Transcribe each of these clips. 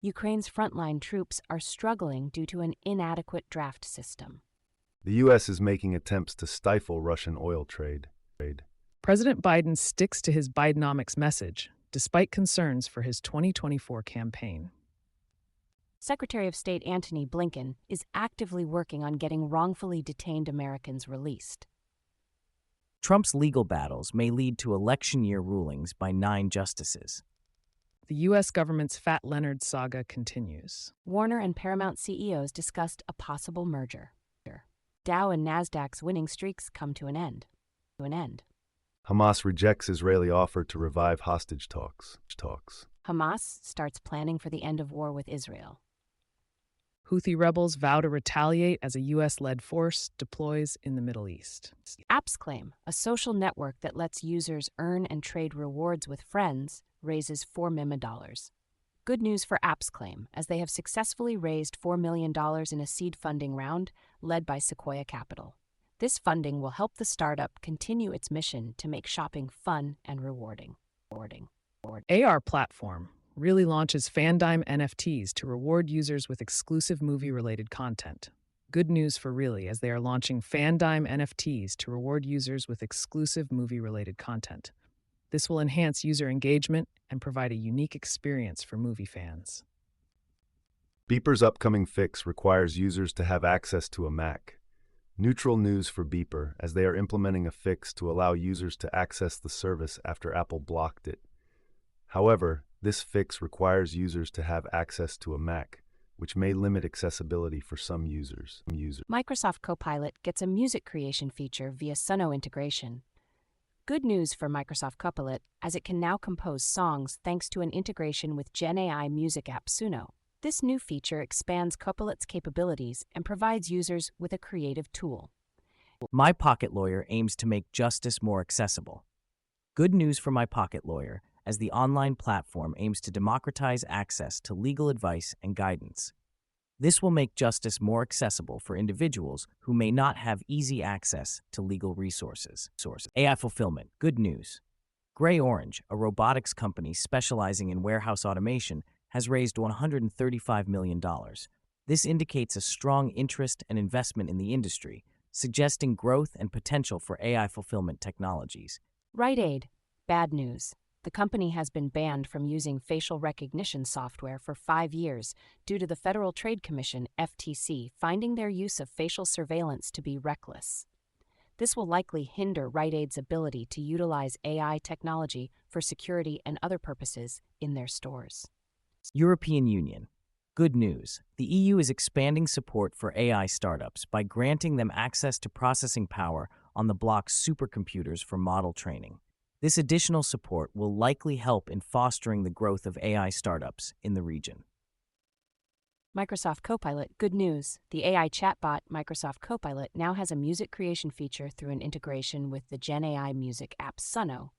Ukraine's frontline troops are struggling due to an inadequate draft system. The U.S. is making attempts to stifle Russian oil trade. President Biden sticks to his Bidenomics message, despite concerns for his 2024 campaign. Secretary of State Antony Blinken is actively working on getting wrongfully detained Americans released. Trump's legal battles may lead to election year rulings by 9 justices. The U.S. government's Fat Leonard saga continues. Warner and Paramount CEOs discussed a possible merger. Dow and Nasdaq's winning streaks come to an end. Hamas rejects Israeli offer to revive hostage talks. Hamas starts planning for the end of war with Israel. Houthi rebels vow to retaliate as a U.S.-led force deploys in the Middle East. AppsClaim, a social network that lets users earn and trade rewards with friends, raises $4 million. Good news for AppsClaim, as they have successfully raised $4 million in a seed funding round led by Sequoia Capital. This funding will help the startup continue its mission to make shopping fun and rewarding. AR Platform really launches Fandime NFTs to reward users with exclusive movie-related content. Good news for Really, as they are launching Fandime NFTs to reward users with exclusive movie-related content. This will enhance user engagement and provide a unique experience for movie fans. Beeper's upcoming fix requires users to have access to a Mac. Neutral news for Beeper, as they are implementing a fix to allow users to access the service after Apple blocked it. However, this fix requires users to have access to a Mac, which may limit accessibility for some users. Microsoft Copilot gets a music creation feature via Suno integration. Good news for Microsoft Copilot, as it can now compose songs thanks to an integration with GenAI music app Suno. This new feature expands Copilot's capabilities and provides users with a creative tool. My Pocket Lawyer aims to make justice more accessible. Good news for My Pocket Lawyer, as the online platform aims to democratize access to legal advice and guidance. This will make justice more accessible for individuals who may not have easy access to legal resources. AI fulfillment. Good news. Gray Orange, a robotics company specializing in warehouse automation, has raised $135 million. This indicates a strong interest and investment in the industry, suggesting growth and potential for AI fulfillment technologies. Rite Aid. Bad news. The company has been banned from using facial recognition software for 5 years due to the Federal Trade Commission, FTC, finding their use of facial surveillance to be reckless. This will likely hinder Rite Aid's ability to utilize AI technology for security and other purposes in their stores. European Union. Good news. The EU is expanding support for AI startups by granting them access to processing power on the bloc's supercomputers for model training. This additional support will likely help in fostering the growth of AI startups in the region. Microsoft Copilot. Good news. The AI chatbot Microsoft Copilot now has a music creation feature through an integration with the GenAI music app Suno.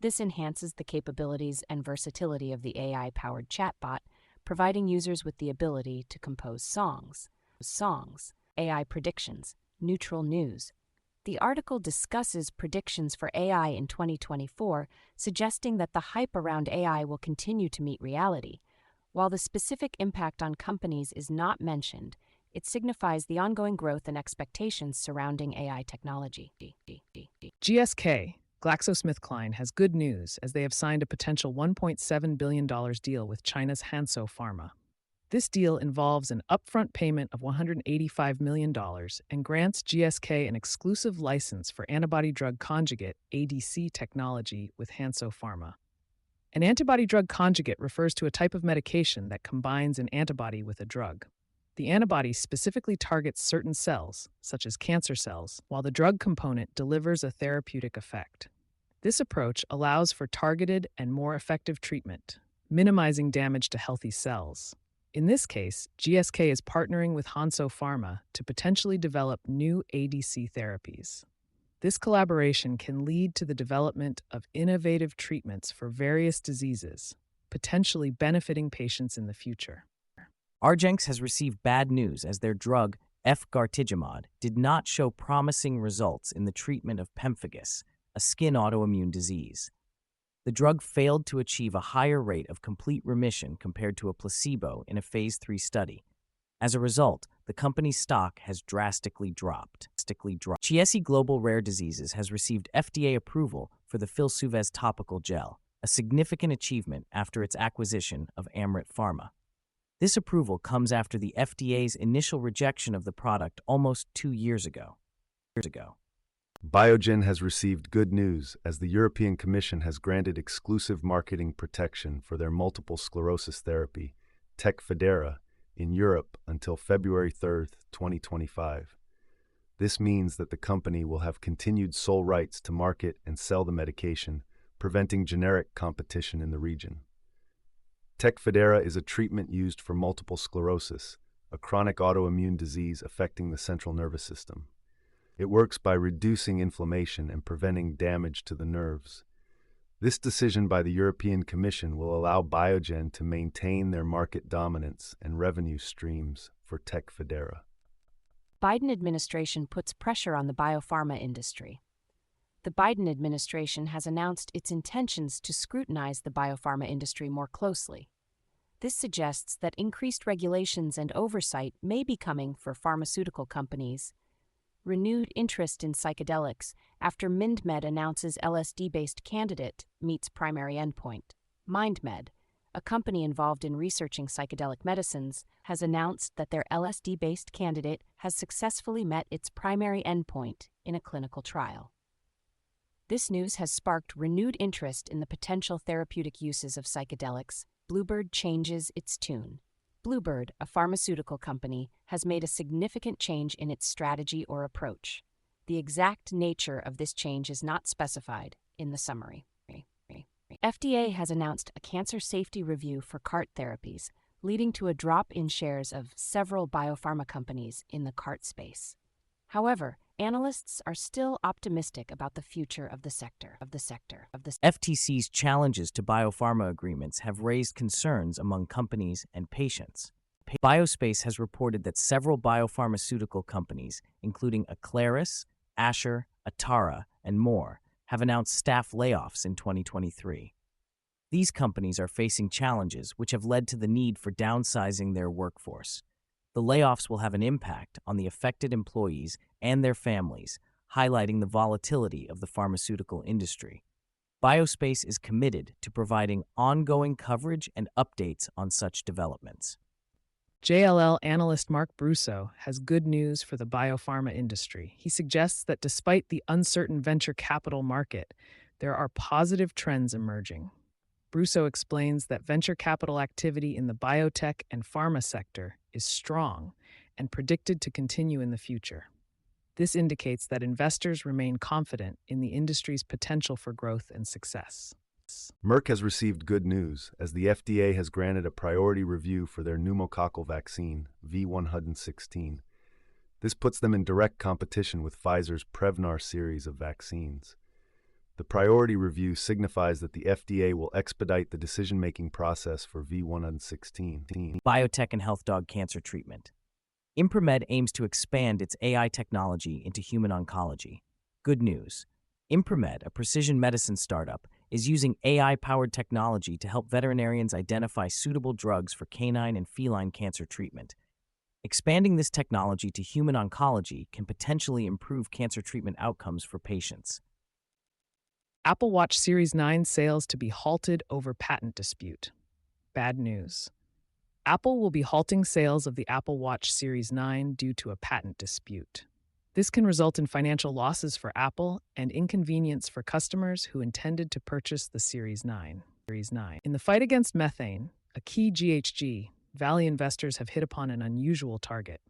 This enhances the capabilities and versatility of the AI-powered chatbot, providing users with the ability to compose songs, AI predictions, neutral news. The article discusses predictions for AI in 2024, suggesting that the hype around AI will continue to meet reality. While the specific impact on companies is not mentioned, it signifies the ongoing growth and expectations surrounding AI technology. GSK, GlaxoSmithKline, has good news as they have signed a potential $1.7 billion deal with China's Hansoh Pharma. This deal involves an upfront payment of $185 million and grants GSK an exclusive license for antibody-drug conjugate ADC technology with Hansoh Pharma. An antibody-drug conjugate refers to a type of medication that combines an antibody with a drug. The antibody specifically targets certain cells, such as cancer cells, while the drug component delivers a therapeutic effect. This approach allows for targeted and more effective treatment, minimizing damage to healthy cells. In this case, GSK is partnering with Hansoh Pharma to potentially develop new ADC therapies. This collaboration can lead to the development of innovative treatments for various diseases, potentially benefiting patients in the future. Argenx has received bad news as their drug, efgartigimod, did not show promising results in the treatment of pemphigus, a skin autoimmune disease. The drug failed to achieve a higher rate of complete remission compared to a placebo in a phase 3 study. As a result, the company's stock has drastically dropped. Chiesi Global Rare Diseases has received FDA approval for the Filsuvez topical gel, a significant achievement after its acquisition of Amryt Pharma. This approval comes after the FDA's initial rejection of the product almost 2 years ago. Biogen has received good news as the European Commission has granted exclusive marketing protection for their multiple sclerosis therapy, Tecfidera, in Europe until February 3, 2025. This means that the company will have continued sole rights to market and sell the medication, preventing generic competition in the region. Tecfidera is a treatment used for multiple sclerosis, a chronic autoimmune disease affecting the central nervous system. It works by reducing inflammation and preventing damage to the nerves. This decision by the European Commission will allow Biogen to maintain their market dominance and revenue streams for Tecfidera. Biden administration puts pressure on the biopharma industry. The Biden administration has announced its intentions to scrutinize the biopharma industry more closely. This suggests that increased regulations and oversight may be coming for pharmaceutical companies. Renewed interest in psychedelics after MindMed announces LSD-based candidate meets primary endpoint. MindMed, a company involved in researching psychedelic medicines, has announced that their LSD-based candidate has successfully met its primary endpoint in a clinical trial. This news has sparked renewed interest in the potential therapeutic uses of psychedelics. Bluebird changes its tune. Bluebird, a pharmaceutical company, has made a significant change in its strategy or approach. The exact nature of this change is not specified in the summary. FDA has announced a cancer safety review for CAR-T therapies, leading to a drop in shares of several biopharma companies in the CAR-T space. However, analysts are still optimistic about the future of the sector. FTC's challenges to biopharma agreements have raised concerns among companies and patients. Biospace has reported that several biopharmaceutical companies, including Aclaris, Asher, Atara, and more, have announced staff layoffs in 2023. These companies are facing challenges which have led to the need for downsizing their workforce. The layoffs will have an impact on the affected employees and their families, highlighting the volatility of the pharmaceutical industry. Biospace is committed to providing ongoing coverage and updates on such developments. JLL analyst Mark Brusso has good news for the biopharma industry. He suggests that despite the uncertain venture capital market, there are positive trends emerging. Brusso explains that venture capital activity in the biotech and pharma sector is strong and predicted to continue in the future. This indicates that investors remain confident in the industry's potential for growth and success. Merck has received good news as the FDA has granted a priority review for their pneumococcal vaccine, V116. This puts them in direct competition with Pfizer's Prevnar series of vaccines. The priority review signifies that the FDA will expedite the decision-making process for V116. Biotech and health dog cancer treatment. Imprimed aims to expand its AI technology into human oncology. Good news. Imprimed, a precision medicine startup, is using AI-powered technology to help veterinarians identify suitable drugs for canine and feline cancer treatment. Expanding this technology to human oncology can potentially improve cancer treatment outcomes for patients. Apple Watch Series 9 sales to be halted over patent dispute. Bad news. Apple will be halting sales of the Apple Watch Series 9 due to a patent dispute. This can result in financial losses for Apple and inconvenience for customers who intended to purchase the Series 9. In the fight against methane, a key GHG, Valley investors have hit upon an unusual target: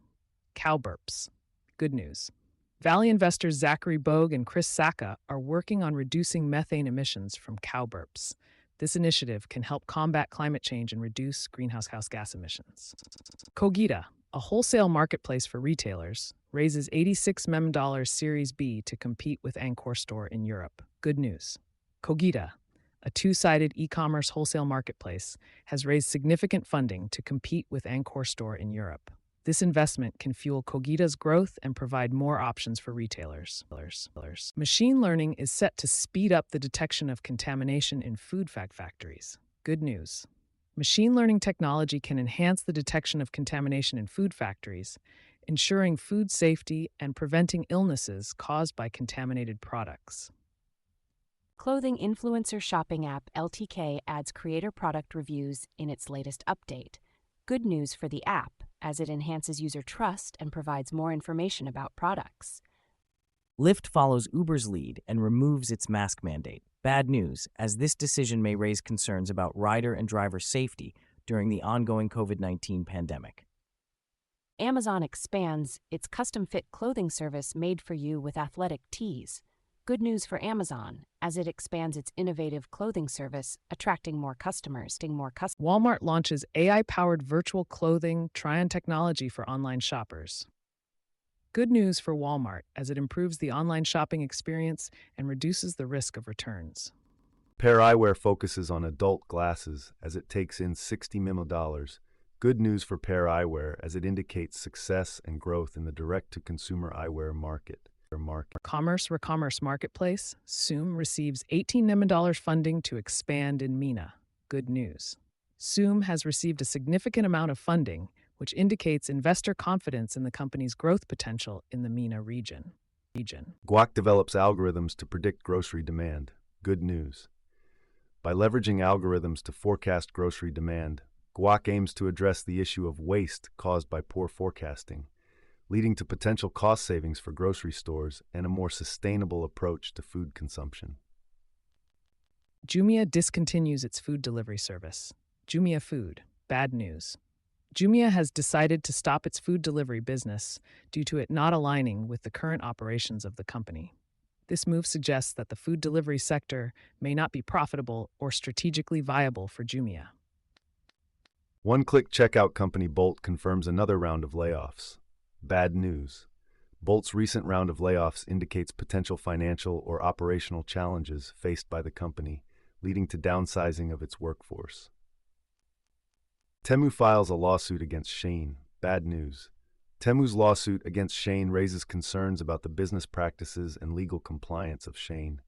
cow burps. Good news. Valley investors Zachary Bogue and Chris Sacca are working on reducing methane emissions from cow burps. This initiative can help combat climate change and reduce greenhouse gas emissions. Cogita, a wholesale marketplace for retailers, raises $86 million Series B to compete with Anchor Store in Europe. Good news. Cogita, a two-sided e-commerce wholesale marketplace, has raised significant funding to compete with Anchor Store in Europe. This investment can fuel Cogita's growth and provide more options for retailers. Machine learning is set to speed up the detection of contamination in food factories. Good news. Machine learning technology can enhance the detection of contamination in food factories, ensuring food safety and preventing illnesses caused by contaminated products. Clothing influencer shopping app LTK adds creator product reviews in its latest update. Good news for the app, as it enhances user trust and provides more information about products. Lyft follows Uber's lead and removes its mask mandate. Bad news, as this decision may raise concerns about rider and driver safety during the ongoing COVID-19 pandemic. Amazon expands its custom-fit clothing service made for you with athletic tees. Good news for Amazon, as it expands its innovative clothing service, attracting more customers. Walmart launches AI-powered virtual clothing try-on technology for online shoppers. Good news for Walmart, as it improves the online shopping experience and reduces the risk of returns. Pair Eyewear focuses on adult glasses as it takes in $60 million. Good news for Pair Eyewear, as it indicates success and growth in the direct-to-consumer eyewear market. Recommerce Marketplace, Zoom receives $18 million funding to expand in MENA. Good news. Zoom has received a significant amount of funding, which indicates investor confidence in the company's growth potential in the MENA region. Guac develops algorithms to predict grocery demand. Good news. By leveraging algorithms to forecast grocery demand, Guac aims to address the issue of waste caused by poor forecasting, leading to potential cost savings for grocery stores and a more sustainable approach to food consumption. Jumia discontinues its food delivery service. Jumia Food. Bad news. Jumia has decided to stop its food delivery business due to it not aligning with the current operations of the company. This move suggests that the food delivery sector may not be profitable or strategically viable for Jumia. One-click checkout company Bolt confirms another round of layoffs. Bad news. Bolt's recent round of layoffs indicates potential financial or operational challenges faced by the company, leading to downsizing of its workforce. Temu files a lawsuit against Shein. Bad news. Temu's lawsuit against Shein raises concerns about the business practices and legal compliance of Shein.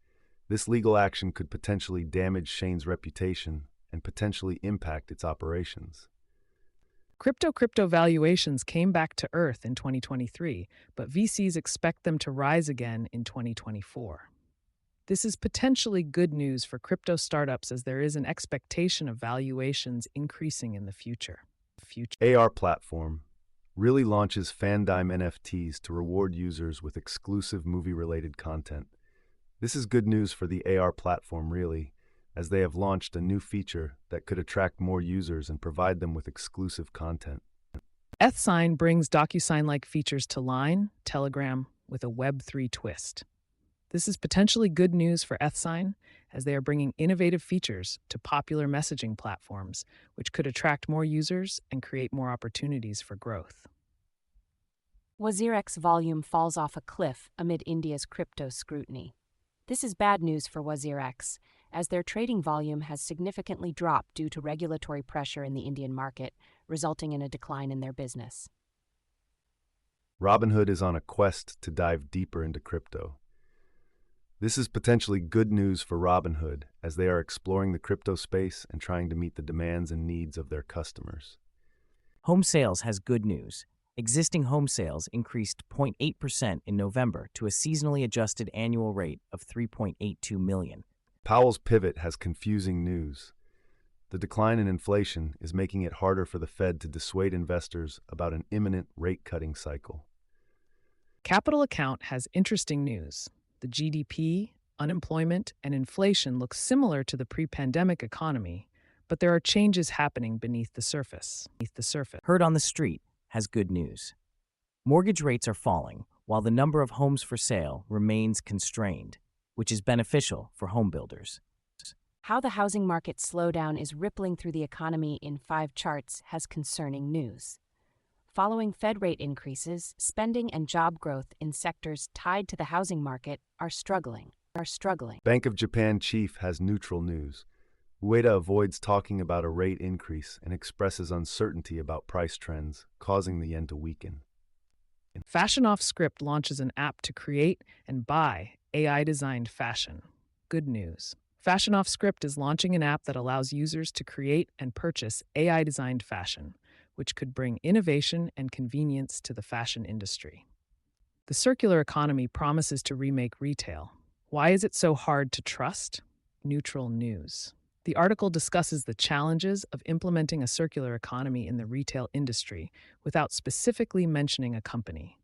This legal action could potentially damage Shein's reputation and potentially impact its operations. Crypto valuations came back to earth in 2023, but VCs expect them to rise again in 2024. This is potentially good news for crypto startups, as there is an expectation of valuations increasing in the future. AR Platform really launches Fandime NFTs to reward users with exclusive movie-related content. This is good news for the AR Platform, really, as they have launched a new feature that could attract more users and provide them with exclusive content. EthSign brings DocuSign-like features to Line, Telegram, with a Web3 twist. This is potentially good news for EthSign, as they are bringing innovative features to popular messaging platforms, which could attract more users and create more opportunities for growth. WazirX volume falls off a cliff amid India's crypto scrutiny. This is bad news for WazirX, as their trading volume has significantly dropped due to regulatory pressure in the Indian market, resulting in a decline in their business. Robinhood is on a quest to dive deeper into crypto. This is potentially good news for Robinhood, as they are exploring the crypto space and trying to meet the demands and needs of their customers. Home sales has good news. Existing home sales increased 0.8% in November to a seasonally adjusted annual rate of 3.82 million. Powell's pivot has confusing news. The decline in inflation is making it harder for the Fed to dissuade investors about an imminent rate-cutting cycle. Capital Account has interesting news. The GDP, unemployment, and inflation look similar to the pre-pandemic economy, but there are changes happening beneath the surface. Heard on the Street has good news. Mortgage rates are falling, while the number of homes for sale remains constrained, which is beneficial for home builders. How the housing market slowdown is rippling through the economy in 5 charts has concerning news. Following Fed rate increases, spending and job growth in sectors tied to the housing market are struggling. Bank of Japan chief has neutral news. Ueda avoids talking about a rate increase and expresses uncertainty about price trends, causing the yen to weaken. Fashion Off Script launches an app to create and buy AI-designed fashion. Good news. Fashion Off Script is launching an app that allows users to create and purchase AI-designed fashion, which could bring innovation and convenience to the fashion industry. The circular economy promises to remake retail. Why is it so hard to trust? Neutral news. The article discusses the challenges of implementing a circular economy in the retail industry without specifically mentioning a company.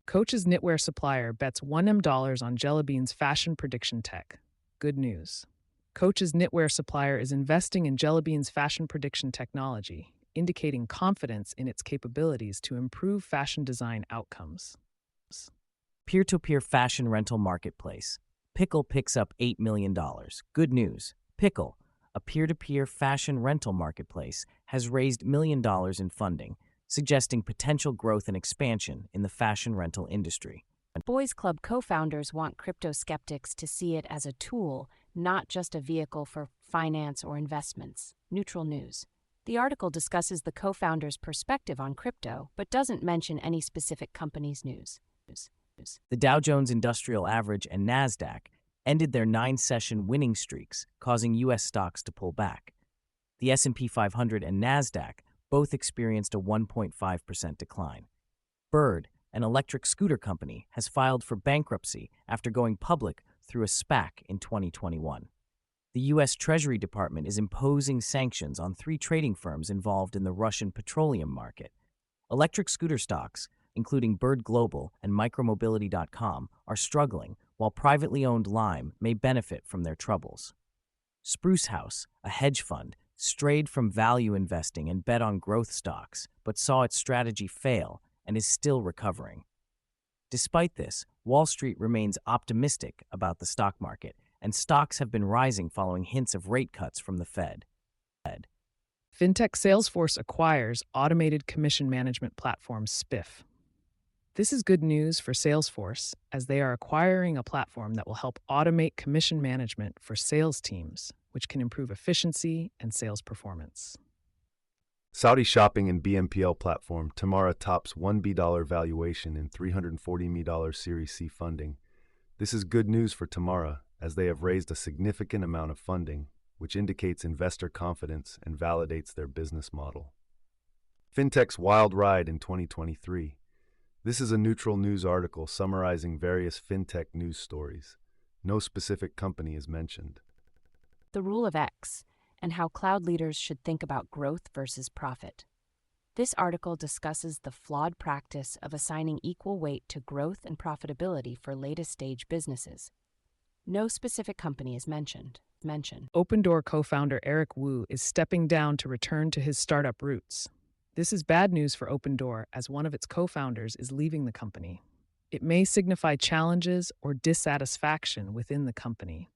Coach's knitwear supplier bets $1 million on Jelly Bean's fashion prediction tech. Good news. Coach's knitwear supplier is investing in Jelly Bean's fashion prediction technology, indicating confidence in its capabilities to improve fashion design outcomes. Peer-to-peer fashion rental marketplace. Pickle picks up $8 million. Good news. Pickle, a peer-to-peer fashion rental marketplace, has raised $1 million in funding, suggesting potential growth and expansion in the fashion rental industry. Boys Club co-founders want crypto skeptics to see it as a tool, not just a vehicle for finance or investments. Neutral news. The article discusses the co-founders' perspective on crypto, but doesn't mention any specific company's news. The Dow Jones Industrial Average and NASDAQ ended their 9-session winning streaks, causing U.S. stocks to pull back. The S&P 500 and NASDAQ both experienced a 1.5% decline. Bird, an electric scooter company, has filed for bankruptcy after going public through a SPAC in 2021. The U.S. Treasury Department is imposing sanctions on 3 trading firms involved in the Russian petroleum market. Electric scooter stocks, including Bird Global and Micromobility.com, are struggling, while privately owned Lime may benefit from their troubles. Spruce House, a hedge fund, strayed from value investing and bet on growth stocks, but saw its strategy fail and is still recovering. Despite this, Wall Street remains optimistic about the stock market, and stocks have been rising following hints of rate cuts from the Fed. Fintech Salesforce acquires automated commission management platform Spiff. This is good news for Salesforce, as they are acquiring a platform that will help automate commission management for sales teams, which can improve efficiency and sales performance. Saudi shopping and BNPL platform Tamara tops $1 billion valuation in $340 million Series C funding. This is good news for Tamara, as they have raised a significant amount of funding, which indicates investor confidence and validates their business model. Fintech's wild ride in 2023. This is a neutral news article summarizing various fintech news stories. No specific company is mentioned. The rule of X, and how cloud leaders should think about growth versus profit. This article discusses the flawed practice of assigning equal weight to growth and profitability for latest-stage businesses. No specific company is mentioned. Opendoor co-founder Eric Wu is stepping down to return to his startup roots. This is bad news for Opendoor, as one of its co-founders is leaving the company. It may signify challenges or dissatisfaction within the company.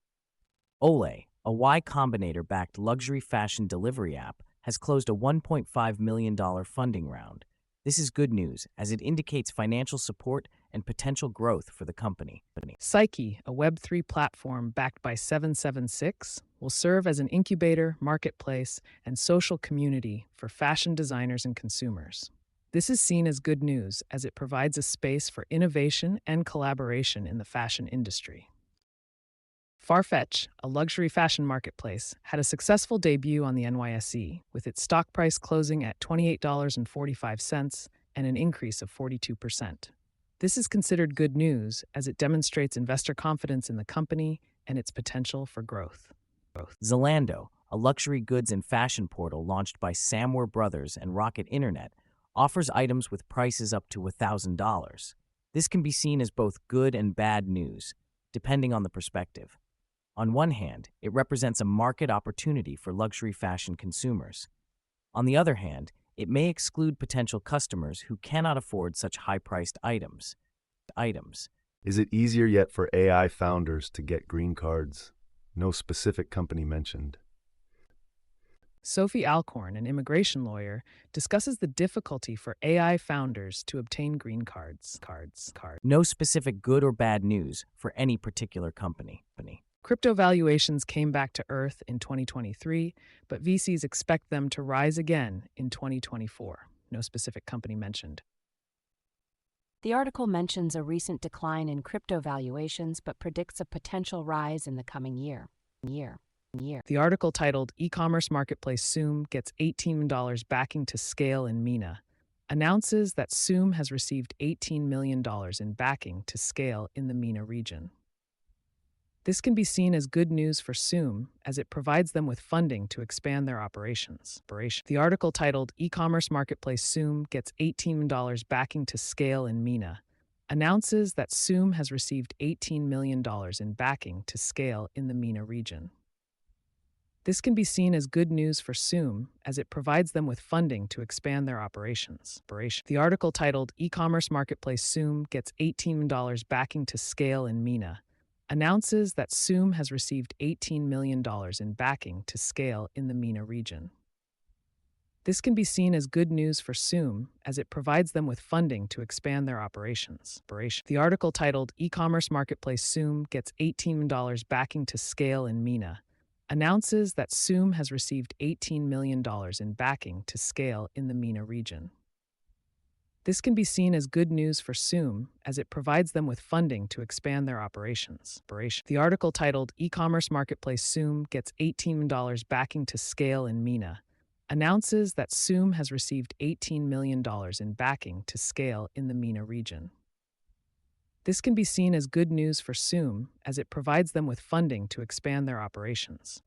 Olay, a Y Combinator-backed luxury fashion delivery app, has closed a $1.5 million funding round. This is good news, as it indicates financial support and potential growth for the company. Psyche, a Web3 platform backed by 776, will serve as an incubator, marketplace, and social community for fashion designers and consumers. This is seen as good news, as it provides a space for innovation and collaboration in the fashion industry. Farfetch, a luxury fashion marketplace, had a successful debut on the NYSE, with its stock price closing at $28.45 and an increase of 42%. This is considered good news, as it demonstrates investor confidence in the company and its potential for growth. Zalando, a luxury goods and fashion portal launched by Samwer Brothers and Rocket Internet, offers items with prices up to $1,000. This can be seen as both good and bad news, depending on the perspective. On one hand, it represents a market opportunity for luxury fashion consumers. On the other hand, it may exclude potential customers who cannot afford such high-priced items. Is it easier yet for AI founders to get green cards? No specific company mentioned. Sophie Alcorn, an immigration lawyer, discusses the difficulty for AI founders to obtain green cards. No specific good or bad news for any particular company. Crypto valuations came back to earth in 2023, but VCs expect them to rise again in 2024. No specific company mentioned. The article mentions a recent decline in crypto valuations but predicts a potential rise in the coming year. The article titled E-commerce marketplace Zoom gets $18 backing to scale in MENA announces that Zoom has received $18 million in backing to scale in the MENA region. This can be seen as good news for Zoom as it provides them with funding to expand their operations. The article titled E-commerce marketplace Zoom gets $18 backing to scale in MENA announces that Zoom has received $18 million in backing to scale in the MENA region. This can be seen as good news for Zoom as it provides them with funding to expand their operations. The article titled E-commerce marketplace Zoom gets $18 backing to scale in MENA announces that Zoom has received $18 million in backing to scale in the MENA region. This can be seen as good news for Zoom as it provides them with funding to expand their operations. The article titled E-commerce marketplace Zoom gets $18 backing to scale in MENA announces that Zoom has received $18 million in backing to scale in the MENA region. This can be seen as good news for Zoom as it provides them with funding to expand their operations. The article titled E-commerce marketplace Zoom gets $18 backing to scale in MENA announces that Zoom has received $18 million in backing to scale in the MENA region. This can be seen as good news for Zoom as it provides them with funding to expand their operations.